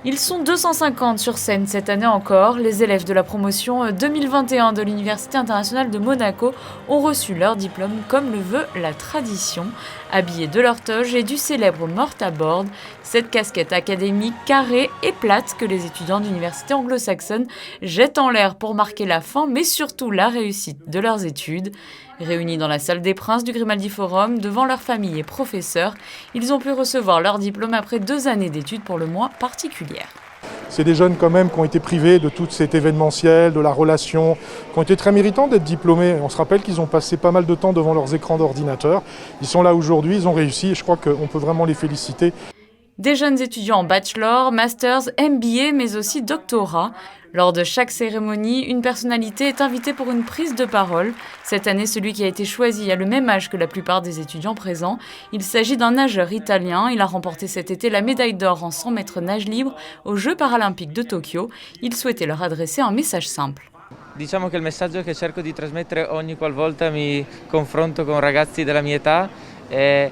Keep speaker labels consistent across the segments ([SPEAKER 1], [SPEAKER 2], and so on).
[SPEAKER 1] Ils sont 250 sur scène cette année encore. Les élèves de la promotion 2021 de l'Université internationale de Monaco ont reçu leur diplôme comme le veut la tradition. Habillés de leur toge et du célèbre mortarboard, cette casquette académique carrée et plate que les étudiants d'université anglo-saxonne jettent en l'air pour marquer la fin mais surtout la réussite de leurs études. Réunis dans la salle des Princes du Grimaldi Forum, devant leurs familles et professeurs, ils ont pu recevoir leur diplôme après 2 années d'études pour le moins particulières.
[SPEAKER 2] C'est des jeunes quand même qui ont été privés de tout cet événementiel, de la relation, qui ont été très méritants d'être diplômés. On se rappelle qu'ils ont passé pas mal de temps devant leurs écrans d'ordinateur. Ils sont là aujourd'hui, ils ont réussi et je crois qu'on peut vraiment les féliciter.
[SPEAKER 1] Des jeunes étudiants en bachelor, masters, MBA, mais aussi doctorat. Lors de chaque cérémonie, une personnalité est invitée pour une prise de parole. Cette année, celui qui a été choisi a le même âge que la plupart des étudiants présents. Il s'agit d'un nageur italien. Il a remporté cet été la médaille d'or en 100 mètres nage libre aux Jeux paralympiques de Tokyo. Il souhaitait leur adresser un message simple.
[SPEAKER 3] Diciamo che il messaggio che cerco di trasmettere ogni qualvolta mi confronto con ragazzi della mia età è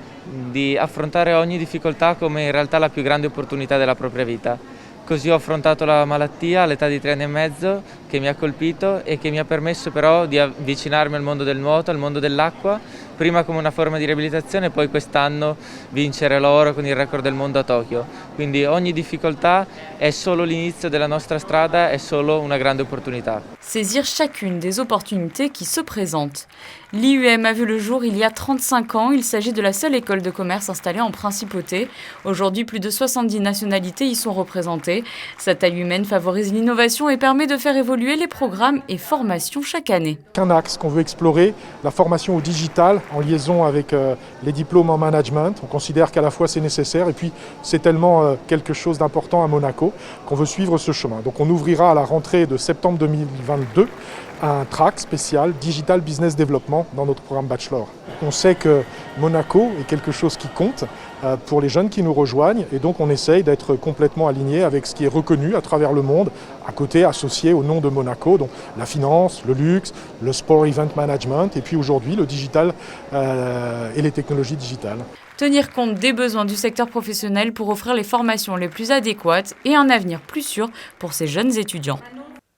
[SPEAKER 3] di affrontare ogni difficoltà come in realtà la più grande opportunità della propria vita. Così ho affrontato la malattia all'età di 3 anni e mezzo che mi ha colpito e che mi ha permesso però di avvicinarmi al mondo del nuoto, al mondo dell'acqua, prima come una forma di riabilitazione e poi quest'anno vincere l'oro con il record del mondo a Tokyo. Quindi ogni difficoltà è solo l'inizio della nostra strada, è solo una grande opportunità.
[SPEAKER 1] Saisir chacune des opportunités qui se présentent. L'IUM a vu le jour il y a 35 ans. Il s'agit de la seule école de commerce installée en principauté. Aujourd'hui, plus de 70 nationalités y sont représentées. Sa taille humaine favorise l'innovation et permet de faire évoluer les programmes et formations chaque année.
[SPEAKER 2] Un axe qu'on veut explorer, la formation au digital en liaison avec les diplômes en management. On considère qu'à la fois c'est nécessaire et puis c'est tellement quelque chose d'important à Monaco qu'on veut suivre ce chemin. Donc on ouvrira à la rentrée de septembre 2022 un track spécial Digital Business Development dans notre programme Bachelor. On sait que Monaco est quelque chose qui compte pour les jeunes qui nous rejoignent et donc on essaye d'être complètement aligné avec ce qui est reconnu à travers le monde, à côté associé au nom de Monaco, donc la finance, le luxe, le sport event management et puis aujourd'hui le digital et les technologies digitales.
[SPEAKER 1] Tenir compte des besoins du secteur professionnel pour offrir les formations les plus adéquates et un avenir plus sûr pour ces jeunes étudiants.